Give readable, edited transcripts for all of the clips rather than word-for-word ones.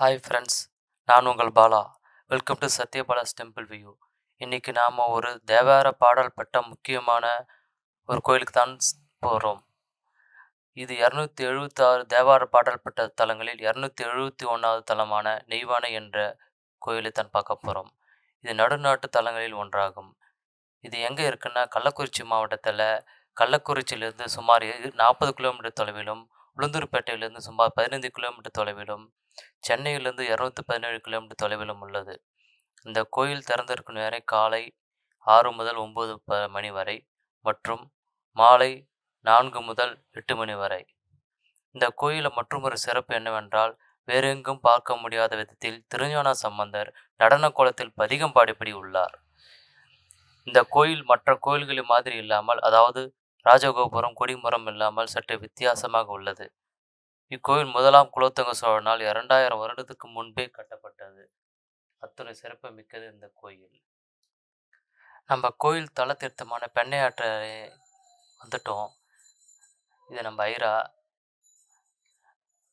Hi friends, நான் உங்கள் Bala. Welcome to Sathyabala's temple view. இன்றைக்கி நாம் ஒரு தேவார பாடல் பெற்ற முக்கியமான ஒரு கோயிலுக்கு தான் போகிறோம். இது 276 தேவார பாடல் பெற்ற தலங்களில் 271வது தலமான நெய்வானை என்ற கோயிலை தான் பார்க்க போகிறோம். இது நடுநாட்டு தலங்களில் ஒன்றாகும். இது எங்கே இருக்குன்னா கள்ளக்குறிச்சி மாவட்டத்தில் கள்ளக்குறிச்சியிலிருந்து சுமார் 40 கிலோமீட்டர் தொலைவிலும், உளுந்தூர்பேட்டையிலிருந்து சுமார் 15 கிலோமீட்டர் தொலைவிலும், சென்னையிலிருந்து 217 கிலோமீட்டர் தொலைவிலும் உள்ளது. இந்த கோயில் திறந்திருக்கும் நேரம் காலை 6 முதல் 9 மணி வரை மற்றும் மாலை 4 முதல் 8 மணி வரை. இந்த கோயிலில் மற்றொரு சிறப்பு என்னவென்றால், வேறெங்கும் பார்க்க முடியாத விதத்தில் திருஞான சம்பந்தர் நடன கோலத்தில் பதிகம் பாடிப்படி உள்ளார். இந்த கோயில் மற்ற கோயில்களின் மாதிரி இல்லாமல், அதாவது ராஜகோபுரம் கொடிமரம் இல்லாமல் சற்று வித்தியாசமாக உள்ளது. இக்கோயில் முதலாம் குலோத்துங்க சோழனால் 2000 வருடத்துக்கு முன்பே கட்டப்பட்டது. அத்தனை சிறப்பு மிக்கது இந்த கோயில். நம்ம கோயில் தல தீர்த்தமான பெண்ணையாற்றை வந்துட்டோம். இது நம்ம ஐரா,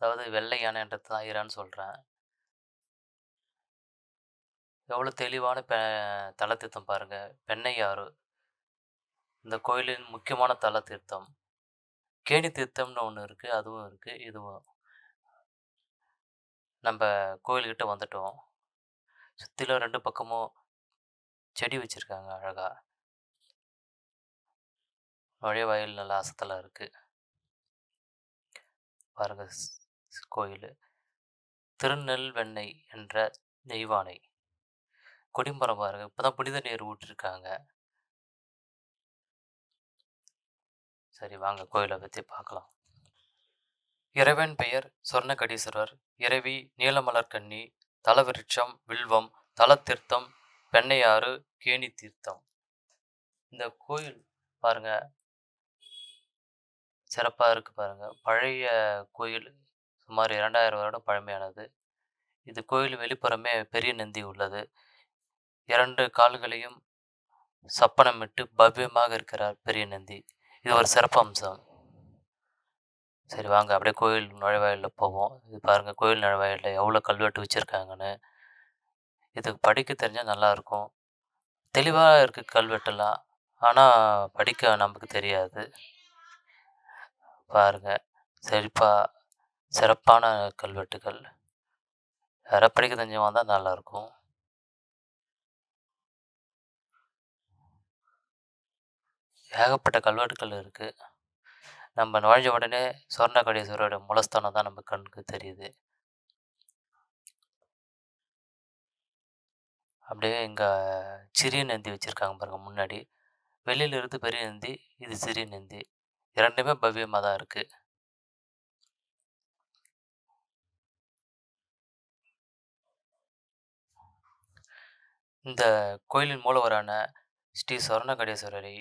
அதாவது வெள்ளை யானைன்றது தான் ஐரான்னு சொல்கிறேன். எவ்வளோ தெளிவான தல தீர்த்தம் பாருங்கள். பெண்ணையாறு இந்த கோயிலின் முக்கியமான தல தீர்த்தம். கேணி தீர்த்தம்னு ஒன்று இருக்குது, அதுவும் இருக்குது. இதுவும் நம்ம கோயில்கிட்ட வந்துட்டோம். சுற்றிலும் 2 பக்கமும் செடி வச்சுருக்காங்க அழகாக. நுழைவாயில் நல்ல அசத்தலாக இருக்குது பாருங்கள். கோயில் திருநெல்வேனை என்ற நெய்வானை கொடிமரம் பாருங்கள். இப்போ தான் புனித நீர் விட்டுருக்காங்க. சரி, வாங்க கோயிலை பற்றி பார்க்கலாம். இறைவன் பெயர் சொர்ணகடீஸ்வரர், இறைவி நீலமலர்கன்னி, தலவிருட்சம் வில்வம், தலத்தீர்த்தம் பெண்ணையாறு, கேணி தீர்த்தம். இந்த கோயில் பாருங்க சிறப்பாக இருக்குது பாருங்கள். பழைய கோயில், சுமார் 2000 வருடம் பழமையானது. இது கோயில் வெளிப்புறமே பெரிய நந்தி உள்ளது. 2 கால்களையும் சப்பனமிட்டு பவ்யமாக இருக்கிறார் பெரிய நந்தி. இது ஒரு சிறப்பு அம்சம். சரி, வாங்க அப்படியே கோயில் நுழைவாயிலில் போவோம். இது பாருங்கள், கோயில் நுழைவாயிலில் எவ்வளோ கல்வெட்டு வச்சுருக்காங்கன்னு. இதுக்கு படிக்க தெரிஞ்சால் நல்லாயிருக்கும். தெளிவாக இருக்குது கல்வெட்டெல்லாம், ஆனால் படிக்க நமக்கு தெரியாது. பாருங்கள், சிறப்பான கல்வெட்டுகள். யாராவது படிக்க தெரிஞ்சவங்க தான் நல்லாயிருக்கும். ஏகப்பட்ட கல்வெட்டுகள் இருக்குது. நம்ம நுழைஞ்ச உடனே சொர்ணகடீஸ்வரரோட மூலஸ்தானம் தான் நம்ம கண்ணுக்கு தெரியுது. அப்படியே இங்கே சிறிய நந்தி வச்சுருக்காங்க பாருங்கள் முன்னாடி. வெளியில் இருந்து பெரிய நந்தி, இது சிறிய நந்தி. 2மே பவ்யமாக தான் இருக்குது. இந்த கோயிலின் மூலவரான ஸ்ரீ சொர்ணகடீஸ்வரரை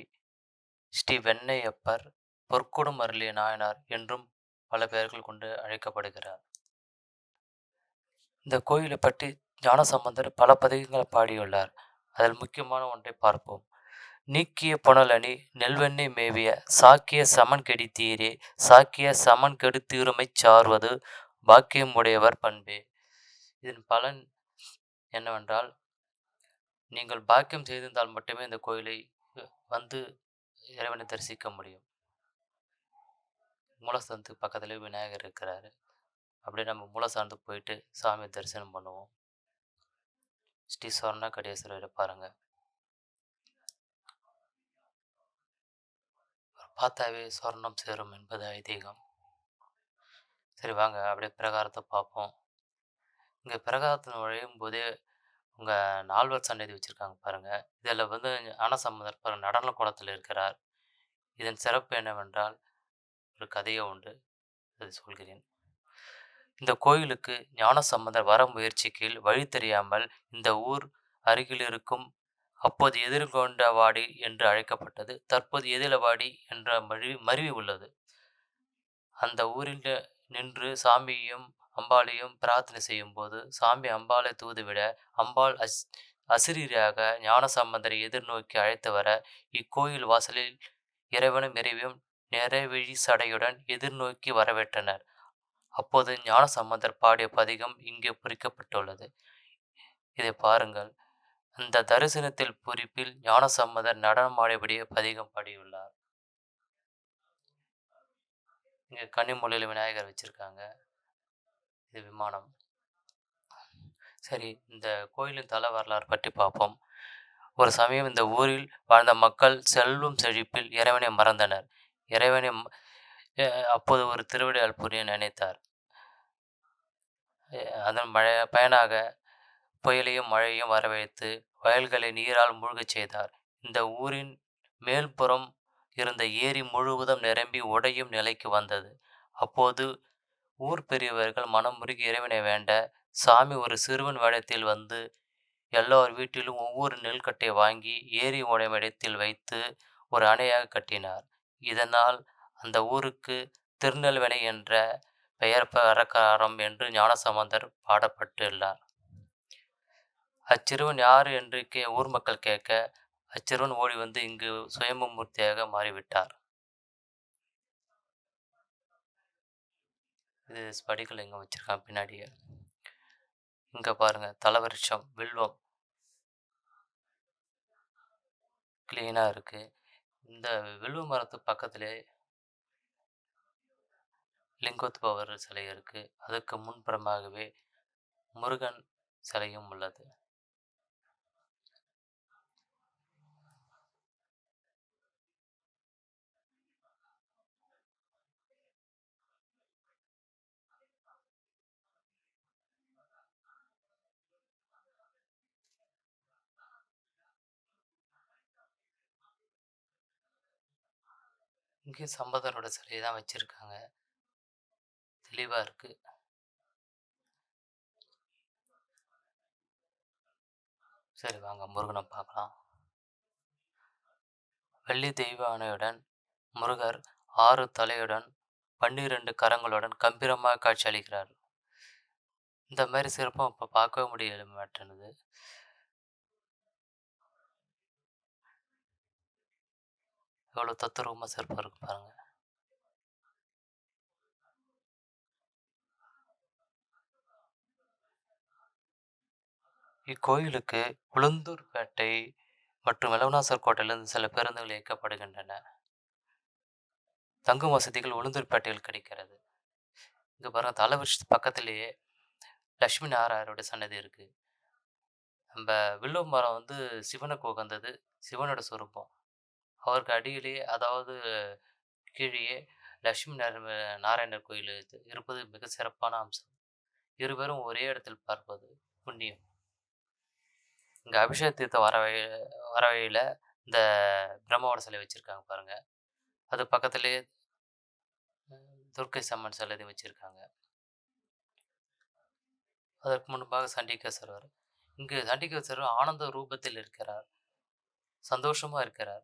ஸ்ரீ வெண்ணையப்பர், பொற்கொடும் அருளிய நாயனார் என்றும் பல பெயர்கள் கொண்டு அழைக்கப்படுகிறார். இந்த கோயிலை பற்றி ஞானசம்பந்தர் பல பதிகங்களை பாடியுள்ளார். அதில் முக்கியமான ஒன்றை பார்ப்போம். நீக்கிய புனலணி நெல்வெண்ணை மேவிய சாக்கிய சமன் கெடித்தீரே, சாக்கிய சமன் கெடுத்தீருமைச் சார்வது பாக்கியமுடையவர் பண்பே. இதன் பலன் என்னவென்றால், நீங்கள் பாக்கியம் செய்திருந்தால் மட்டுமே இந்த கோயிலை வந்து இறைவனை தரிசிக்க முடியும். மூலஸ்தானத்துக்கு பக்கத்துலேயே விநாயகர் இருக்கிறாரு. அப்படியே நம்ம மூலஸ்தானத்துக்கு போயிட்டு சாமி தரிசனம் பண்ணுவோம். ஸ்ரீ சொர்ணகடீஸ்வரரை பாருங்கள். பார்த்தாவே சொர்ணம் சேரும் என்பது ஐதீகம். சரி, வாங்க அப்படியே பிரகாரத்தை பார்ப்போம். இங்கே பிரகாரத்தில் நுழையும் போதே உங்கள் நால்வர் சன்னதி வச்சுருக்காங்க பாருங்கள். இதில் வந்து ஞானசம்பந்தர் பாருங்கள் நடன கோலத்தில் இருக்கிறார். இதன் சிறப்பு என்னவென்றால், ஒரு கதையே உண்டு, அது சொல்கிறேன். இந்த கோயிலுக்கு ஞானசம்பந்தர் வர முயற்சிக்கையில் வழி தெரியாமல் இந்த ஊர் அருகில் இருக்கும் அப்போது எதிர்கொண்டவாடி என்று அழைக்கப்பட்டது தற்போது எதிலவாடி என்ற மருவி உள்ளது. அந்த ஊரில் நின்று சாமியையும் அம்பாளையும் பிரார்த்தனை செய்யும் போது சாமி அம்பாளை தூதுவிட அம்பாள் அசிரீராக ஞானசம்பந்தரை எதிர்நோக்கி அழைத்து வர இக்கோயில் வாசலில் இறைவனும் இறைவியும் நிறைவிழி சடையுடன் எதிர்நோக்கி வரவேற்றனர். அப்போது ஞானசம்பந்தர் பாடிய பதிகம் இங்கே பொறிக்கப்பட்டுள்ளது. இதை பாருங்கள். அந்த தரிசனத்தில் குறிப்பில் ஞானசம்பந்தர் நடனமாடியபடியே பதிகம் பாடியுள்ளார். இங்கே கன்னிமூலையில் விநாயகர் வச்சிருக்காங்க. இது விமானம். சரி, இந்த கோயிலின் தல வரலாறு பற்றி பார்ப்போம். ஒரு சமயம் இந்த ஊரில் வாழ்ந்த மக்கள் செல்வம் செழிப்பில் இறைவனை மறந்தனர். இறைவனை அப்போது ஒரு திருவிளையாடல் புரிய நினைத்தார். அதன் பயனாக புயலையும் மழையும் வரவழைத்து வயல்களை நீரால் மூழ்கச் செய்தார். இந்த ஊரின் மேல்புறம் இருந்த ஏரி முழுவதும் நிரம்பி உடையும் நிலைக்கு வந்தது. அப்போது ஊர் பெரியவர்கள் மனமுருகி இறைவனை வேண்ட, சாமி ஒரு சிறுவன் வேடத்தில் வந்து எல்லோர் வீட்டிலும் ஒவ்வொரு நெல்கட்டை வாங்கி ஏரி உடையும் இடத்தில் வைத்து ஒரு அணையாக கட்டினார். இதனால் அந்த ஊருக்கு திருநெல்வேலி என்ற பெயர் பிரகாரம் என்று ஞானசம்பந்தர் பாடப்பட்டுள்ளார். அச்சிறுவன் யார் என்று ஊர் மக்கள் கேட்க, அச்சிறுவன் ஓடி வந்து இங்கு சுயம்பு மூர்த்தியாக மாறிவிட்டார். இது ஸ்படிகள் இங்கே வச்சிருக்கான் பின்னாடியே. இங்கே பாருங்க, தலவருஷம் வில்வம் கிளீனாக இருக்கு. இந்த வில்வ மரத்து பக்கத்திலே லிங்கோத்பவர் சிலை இருக்கு. அதுக்கு முன்புறமாகவே முருகன் சிலையும் உள்ளது. இங்கே சம்பந்தரோட சிலையை தான் வச்சிருக்காங்க. தெளிவா இருக்கு. சரி, வாங்க முருகனை பார்க்கலாம். வெள்ளி தெய்வ ஆணையுடன் முருகர் 6 தலையுடன் 12 கரங்களுடன் கம்பீரமாக காட்சி அளிக்கிறார். இந்த மாதிரி சிறப்பும் இப்போ பார்க்கவே முடியல மாட்டேனுது. எவ்வளோ தத்துரூபமாக சிறப்பாக இருக்கு பாருங்க. இக்கோயிலுக்கு உளுந்தூர்பேட்டை மற்றும் வெலவனாசர் கோட்டையிலிருந்து சில பேருந்துகள் இயக்கப்படுகின்றன. தங்கும் வசதிகள் உளுந்தூர்பேட்டையில் கிடைக்கிறது. இங்கே பாருங்கள், தலவிருஷத்து பக்கத்திலேயே லட்சுமி நாராயணரோட சன்னதி இருக்குது. நம்ம வில்வ மரம் வந்து சிவனுக்கு உகந்தது, சிவனோட சொரூபம். அவருக்கு அடியிலேயே, அதாவது கீழேயே லட்சுமி நாராயணர் கோயில் இருப்பது மிக சிறப்பான அம்சம். இருவரும் ஒரே இடத்தில் பார்ப்பது புண்ணியம். இங்கே அபிஷேக தீர்த்தம் வர வழியில் இந்த பிரம்மாவோட சிலை வச்சுருக்காங்க பாருங்கள். அது பக்கத்துலேயே துர்க்கை சம்மன் சிலை வச்சுருக்காங்க. அதற்கு முன்பாக சண்டிகேஸ்வரர். இங்கு சண்டிகேஸ்வரர் ஆனந்த ரூபத்தில் இருக்கிறார், சந்தோஷமாக இருக்கிறார்.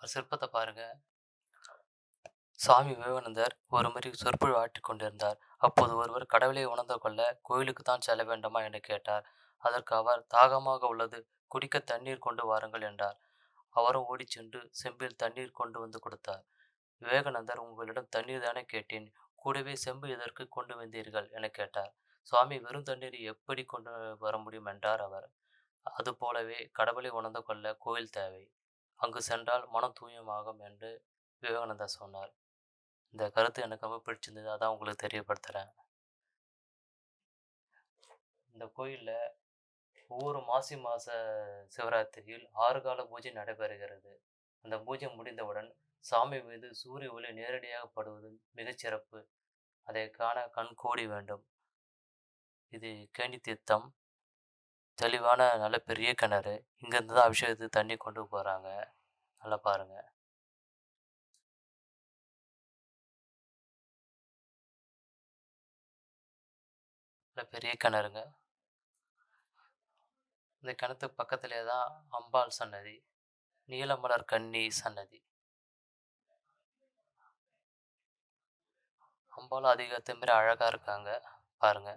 ஒரு சிற்பத்தை பாருங்க. சுவாமி விவேகானந்தர் ஒரு முறை சொற்பொழிவு ஆற்றிக் கொண்டிருந்தார். அப்போது ஒருவர் கடவுளை உணர்ந்து கொள்ள கோயிலுக்கு தான் செல்ல வேண்டுமா என்று கேட்டார். அதற்கு அவர், தாகமாக உள்ளது, குடிக்க தண்ணீர் கொண்டு வாருங்கள் என்றார். அவரும் ஓடிச் சென்று செம்பில் தண்ணீர் கொண்டு வந்து கொடுத்தார். விவேகானந்தர், உங்களிடம் தண்ணீர் தானே கேட்டேன், கூடவே செம்பு எதற்கு கொண்டு வந்தீர்கள் என கேட்டார். சுவாமி, வெறும் தண்ணீரை எப்படி கொண்டு வர முடியும் என்றார் அவர். அதுபோலவே கடவுளை உணர்ந்து கொள்ள கோயில் தேவை, அங்கு சென்றால் மனம் தூயமாகும் என்று விவேகானந்தர் சொன்னார். இந்த கருத்து எனக்கு ரொம்ப பிடிச்சிருந்தது, அதான் உங்களுக்கு தெரியப்படுத்துகிறேன். இந்த கோயிலில் ஒவ்வொரு மாத சிவராத்திரியில் 6 கால பூஜை நடைபெறுகிறது. அந்த பூஜை முடிந்தவுடன் சாமி மீது சூரிய ஒளி நேரடியாக படுவது மிகச்சிறப்பு. அதை காண கண் கோடி வேண்டும். இது கேணி தீர்த்தம், தெளிவான நல்ல பெரிய கிணறு. இங்கேருந்து தான் அபிஷேகத்துக்கு தண்ணி கொண்டு போகிறாங்க. நல்லா பாருங்கள். நல்ல பெரிய கிணறுங்க. இந்த கிணத்துக்கு பக்கத்திலே தான் அம்பாள் சன்னதி, நீலமலர் கன்னி சன்னதி. அம்பாலும் அதிகத்தை மாரி அழகாக இருக்காங்க பாருங்க.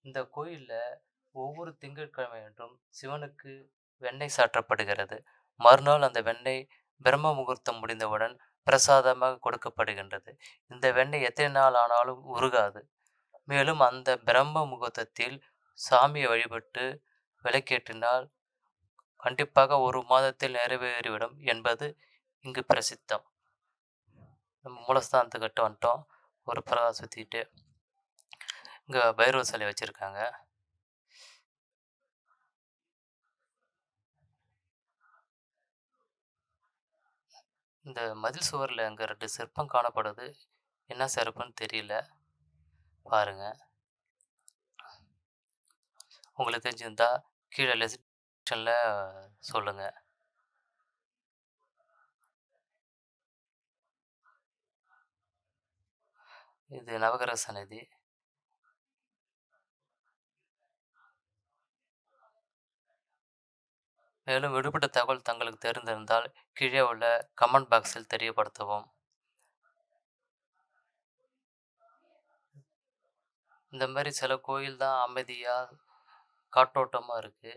இந்த கோயிலில் ஒவ்வொரு திங்கட்கிழமை என்றும் சிவனுக்கு வெண்ணெய் சாற்றப்படுகிறது. மறுநாள் அந்த வெண்ணெய் பிரம்ம முகூர்த்தம் முடிந்தவுடன் பிரசாதமாக கொடுக்கப்படுகின்றது. இந்த வெண்ணெய் எத்தனை நாள் ஆனாலும் உருகாது. மேலும் அந்த பிரம்ம முகூர்த்தத்தில் சாமியை வழிபட்டு விளக்கேற்றினால் கண்டிப்பாக 1 மாதத்தில் நிறைவேறிவிடும் என்பது இங்கு பிரசித்தம். நம்ம மூலஸ்தானத்துக்கிட்ட வந்துட்டோம். ஒரு பிரகாரம் சுற்றிட்டு இங்கே பைரவர் சிலை வச்சுருக்காங்க. இந்த மதில் சுவரில் அங்கே 2 சிற்பம் காணப்படுது. என்ன சிறப்புன்னு தெரியல. பாருங்க. உங்களுக்கு தெரிஞ்சிருந்தா கீழே செக்ஷனில் சொல்லுங்க. இது நவகிரக சன்னதி. மேலும் விடுபட்ட தகவல் தங்களுக்கு தெரிந்திருந்தால் கீழே உள்ள கமெண்ட் பாக்ஸில் தெரியப்படுத்தவும். இந்த மாதிரி சில கோயில் தான் அமைதியாக காற்றோட்டமாக இருக்குது.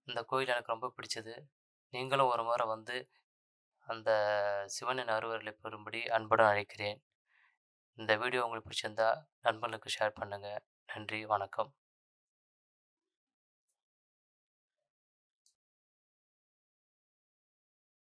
இந்த கோயில் எனக்கு ரொம்ப பிடிச்சது. நீங்களும் ஒரு முறை வந்து அந்த சிவனின் அருவருளை பெறும்படி அன்புடன் அழைக்கிறேன். இந்த வீடியோ உங்களுக்கு பிடிச்சிருந்தா நண்பர்களுக்கு ஷேர் பண்ணுங்கள். நன்றி, வணக்கம்.